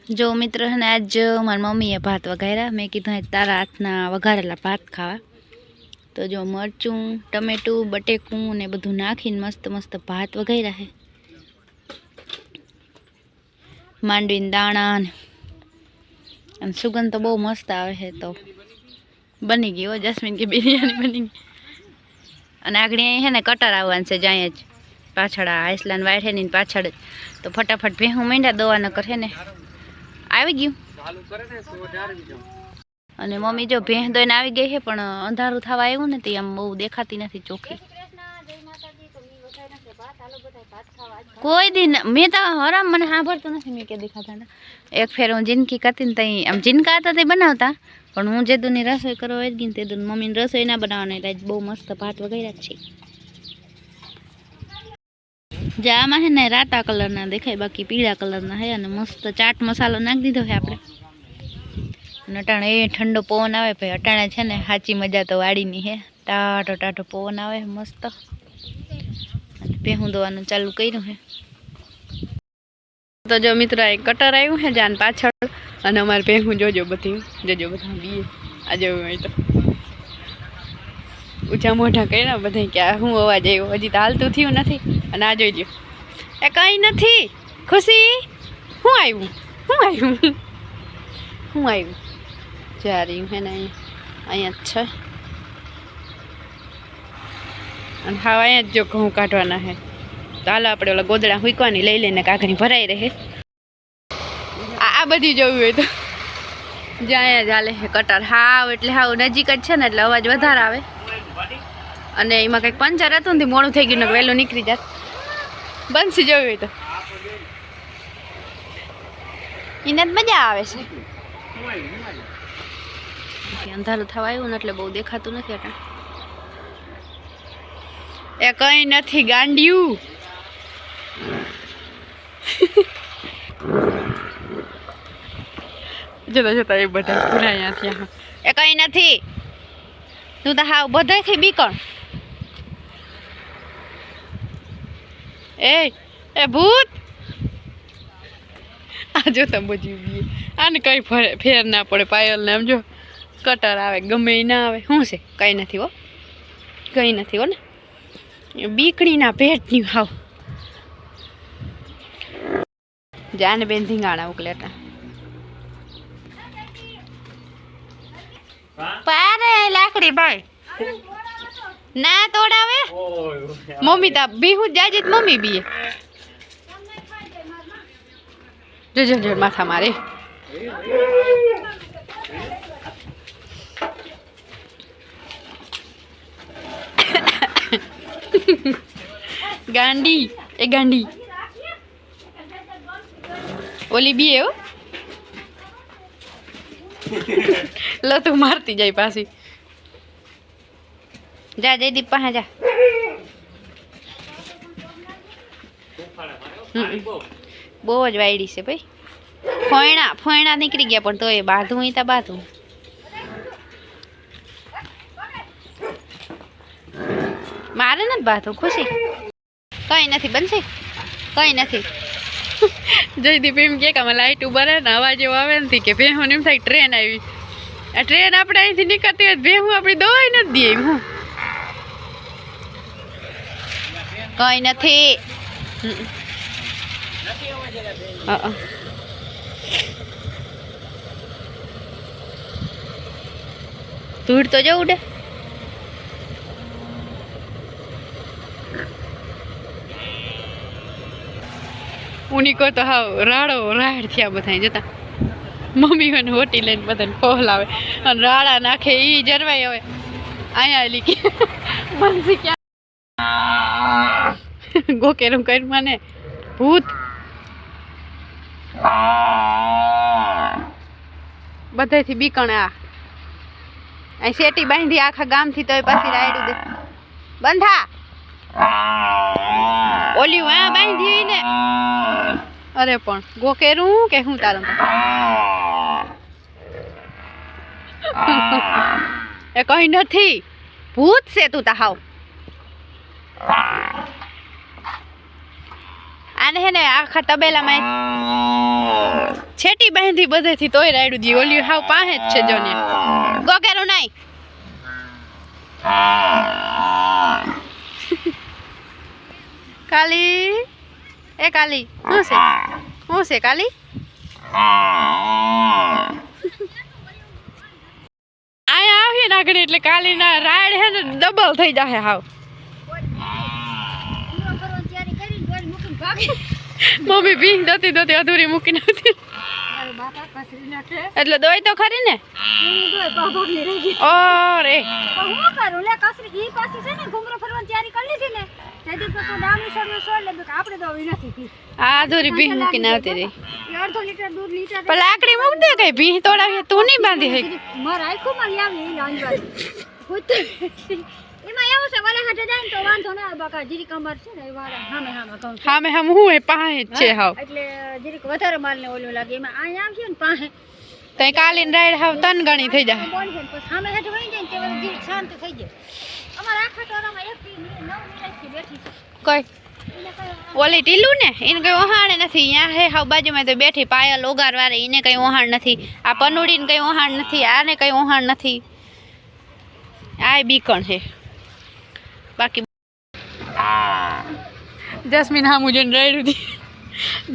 जो मित्र है ने आज मारी मम्मी ए भात वघार्या। मैं कीधुं तारा हाथना वघारेला भात खावा। तो जो मरचू टमेटू बटेकू ने बधुं नाखीने मस्त मस्त भात वघार्या है। मांडवीना दाणा अने सुगंध तो बहुत मस्त आवे है। तो बनी गई हो जस्मीन की बिरयानी बनी गई। अने आगळ है ने कटर आववानुं छे जाय ज पाछळ आइसलान वाइट है नी पाछळ तो फटाफट भेहूं માંડ્યા दवा न करे ने આવી ગયું અને મમ્મી જો ભેંસ દોઈને આવી ગઈ છે પણ અંધારું થવા આવ્યું નથી આમ બહુ દેખાતી નથી ચોખ્ખી કોઈ દી મેં તો હરામ મને સાંભળતું નથી મેં કે દેખાતા એક ફેર હું જિંદગી કરતી ને તઈ આમ જીનકા હતા તે બનાવતા પણ હું જે દુની રસોઈ કરવા આવી ગઈ તે દુન મમ્મીની રસોઈ ના બનાવવાની એટલે બહુ મસ્ત ભાત વગેરે છે। जामा है ने राता कलर ना देखाय बाकी पीला कलर ना है अने मस्त चाट मसालो नाख दीधो है आपणे। अटाणे ए ठंडो पवन आवे भाई अटाणे छे ने साची मजा तो वाड़ी नी है। टाटो टाटो पवन आवे मस्त अने भेहूं दोवानुं चालू कर्युं है। तो जो मित्र एक कटर आव्युं है जान पाछळ अने अमार भेहूं जोजो बधी जोजो बधा बीए आ जो तो ऊंचा मोढा कर्या बधाय के आ हुं अवाज आव्यो हजी तो हालतुं थयुं नथी अने आ जोई ल्यो ए कई नथी खुशी हुं आव्युं हुं आव्युं हुं आव्युं जा रही है ने अहींया छे अने हाव अहींया जो घऊं काढवाना है। तो हालो आपणे ओला गोदड़ा हुईकवानी लई लईने काकरी भराई रहे आ बधी जोवी होय तो ज्यां चाले है कटर हाव एटले हाव नजीक ज छे ने एटले अवाज वधारे आवे अने एमां कंईक पंचर हतुं ने मोडुं थई गयुं ने वहेलुं નીકળી जात बंसी जोवी होय तो एने ज मजा आवे छे। अंधारू थवा आव्युं ने एटले बहु देखातुं नथी अटाणे ए कई नथी गांडिયું जता जता ए बधा भूलाया थया ए कई नथी तू तो हाव बधायथी बीकण ए भूत आ जो तो बजी गई आने कई फेर ना पड़े पायल ने आम जो कटर आवे गमे ना आवे शुं छे कई नथी हो कई नथी हो ने बीकणी ना पेटनी हाव जाने बेन धींगाणा उकलेटा पारे लाकड़ी भाई ना तोड़ावे मम्मी ता बीहू जाजी मम्मी बीए जो जो जो माथा मारे गांडी ए गांडी ओली बीए हो लो तू मारती जाई पासी जा जयदीप पहा जा बहुत ज वायडी से भाई फोयणा फोयणा निकली गया पण तो ये बाधू ही ता बाधू मारे न बाधू खुशी कई नथी बनसे कई नथी जयदीप एम के आमां लाइट उभरे ने अवाज एवो आवे ने के भेहूं एम थाय ट्रेन आवी आ ट्रेन आपणे અહીંથી નીકળતી હોય भेहूं आपणी दवाई न दे एम હું कई नथी धूड़ तो जो उड़े उनी को तो हाव राड़ो राड़ थया बधाय जता मम्मी ने होटी लईने बधाने फोहलावे अने राड़ा नाखे ई जरवाई हवे आया आली के मनसी क्या गोकेरू कर माने भूत बधाय थी बीकण आ आई सेटी बांधी आखा गाम थी तो पासी रायडू दे बंधा ओली वहां बांधी ने अरे पण गोकेरू के हूं तारम ए कहीं नथी भूत से तू ता हाव आने है ने आखा तबेला में છેટી બાંધી બધેથી તોય રાયડું દી ઓલી હાવ પાસે જ છે જો ને ગોગેરો નાઈ કાલી એ કાલી હું છે કાલી આયા આવીએ ને આગળ એટલે કાલી ના રાયડ હે ને ડબલ થઈ જાહે હાવ મમ્મી ભીંગ દતી દતી અધૂરી મૂકીને આવતી એટલે દોય તો ખરી ને ઓરે હું કરું લે કસરી ઈ પાછી છે ને ઘુમરો ફરવાની તૈયારી કરી લીધી ને તેથી તો ડામની છોડ લે કે આપણે તો નથી પી આ અધૂરી ભીંગ મૂકીને આવતી રહી અડધો લીટર દૂધ લીટર પણ લાકડી મૂક દે કઈ ભીંગ તોડાવી તું નહીં બાંધી હે માર આખું માં લાવી ઈ લાંજવા એમાં એવું છે વાલે હાટે જાય ને તો વાંધો ના બાકા જીરી કમર છે ને એ વાળા હામે કહું હામે હું એ પાસે જ છે હાવ એટલે જીરીક વધારે માલ ને ઓલું લાગે એમાં આ આવશે ને પાસે તઈ કાલીન રાઈડ હાવ તન ગણી થઈ જાય બોલ છે પછી સામે હેઠ વહી જાય ને તે વળી જીરીક શાંત થઈ જાય અમાર આખા ટોરામાં એક 9 મિનિટથી બેઠી છે કોઈ ઓલી ટીલું ને એને કઈ ઓહાણ નથી અહીંયા હે હાવ બાજુમાં તો બેઠી પાયલ ઓગાર વારે એને કઈ ઓહાણ નથી આ પનુડીને કઈ ઓહાણ નથી આને કઈ ઓહાણ નથી આ બીકણ છે બાકી જસ્મીન હામું જોઈને રાયડું દી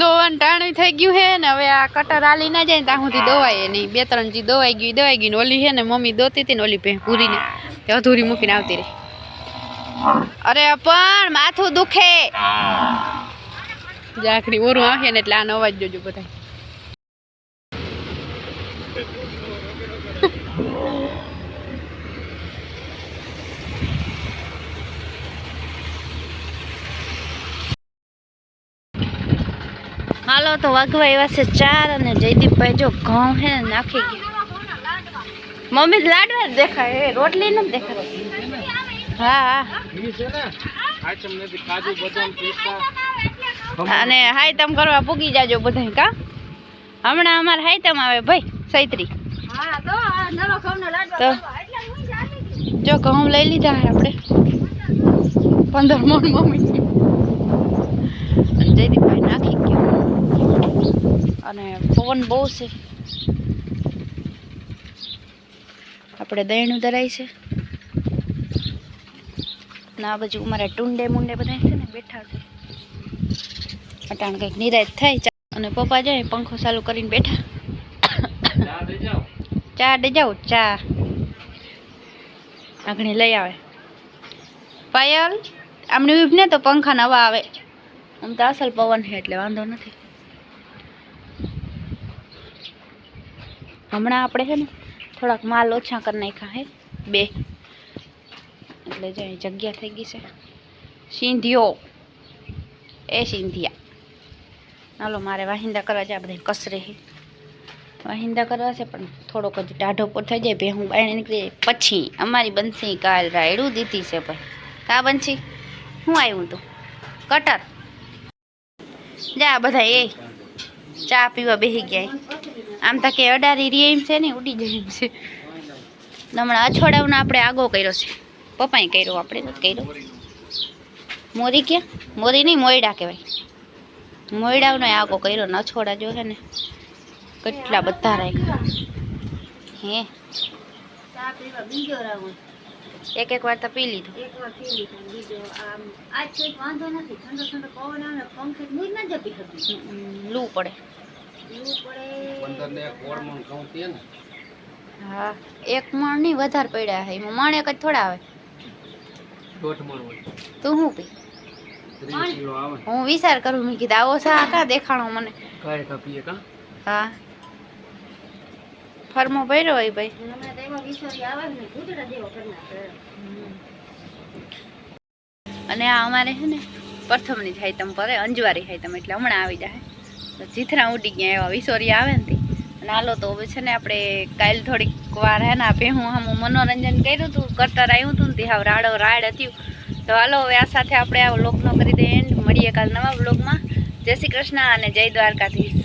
દોવાનું ટાણું થઈ ગયું હે ને હવે આ કટર આલી ના જાય ને ત્યાં સુધી દોવાય નહીં 2-3 જી દોવાઈ ગઈ ને ઓલી હે ને મમ્મી દોતી હતી ને ઓલી ભે પૂરીને અધૂરી મૂકીને આવતી રહી અરે પણ માથું દુખે જાખડી ઓરું આવીએ ને એટલે આનો અવાજ જોજો બધા હાલો તો વાગવા એવા છે 4 અને જયદીપભાઈ જો ઘઉં હે ને નાખી ગયા મમ્મી લાડવા જ દેખાય હે રોટલી નથી દેખાતી હા અને હાઈતમ કરવા પૂગી જાજો બધા કા હમણાં અમારે હાઈતમ આવે ભાઈ સૈત્રી તો જો ઘઉં લઈ લીધા હે આપણે 15 મણ મમ્મી જયદીપભાઈ નાખી ગયો અને પવન બહુ છે આપણે દહીંનું ધરાય છે ના બાજુ અમારા ટુંડે મુંડે બધા છે ને બેઠા છે અટાણ કંઈક નિરાશ થાય અને પપ્પા જાય પંખો ચાલુ કરીને બેઠા ચા દે જાઓ ચા આગળ લઈ આવે પાયલ આમની ઉભ ને તો પંખા નવા આવે આમ તો અસલ પવન છે એટલે વાંધો નથી હમણાં આપણે છે ને થોડાક માલ ઓછા કરી નાખ્યા હે 2 એટલે જો જગ્યા થઈ ગઈ છે સિંધિયો એ સિંધિયા હાલો મારે વાહિંદા કરવા જાય બધા કસરે વાહિંદા કરવા છે પણ થોડોક જ ટાઢો પર થઈ જાય ભેહું બાયણે નીકળી પછી અમારી બંસી કાલ રાયડું દીધી છે ભાઈ કા બંસી શું આવ્યું તું કટર જા બધા એ ચા પીવા બેસી ગયા આમ તો કે અડારી રી એમ છે ને ઉડી જાય એમ છે હમણાં અછોડાવનો આપણે આગો કર્યો છે પપ્પાએ કર્યો આપણે નથી કર્યો મોરી ક્યાં મોરી નહીં મોયડા કહેવાય મોયડાવનો આગો કર્યો ને અછોડા જો છે ને કેટલા બધા રાખ્યા હે ચા પીવા બીજો રાઉન્ડ એક વાર તો પી લીધો બીજો આજ કંઈક વાંધો નથી ઠંડો પવન આવે પંખે મૂજ ના જપી હતી લૂ પડે હા 1 મણ નહીં વધારે પડ્યા હે એમાં મણ એક જ થોડા આવે 1.5 મણ હોય તું શું પી 30 કિલો આવે હું વિચાર કરું મેં કીધું આવો સા કા દેખાણો મને કાય કાપીએ કા હા ફરમો ભર્યો હોય ભાઈ અને આ અમારે છે ને પ્રથમની હાઈતમ પડે અંજવારી હાઈતમ એટલે હમણાં આવી જાય જીથરા ઉડી ગયા એવા વિસોરી આવે ને અને હાલો તો હવે છે ને આપણે કાલ થોડીક વાર હે ને આપે હું મનોરંજન કર્યું હતું કરતા આવ્યું હતું ને તે હાવ રાડ હતું તો હાલો હવે આ સાથે આપણે આ વ્લોગનો કરી દઈએ એન્ડ મળીએ કાલ નવા વ્લોગમાં જય શ્રી કૃષ્ણ અને જય દ્વારકાધીશ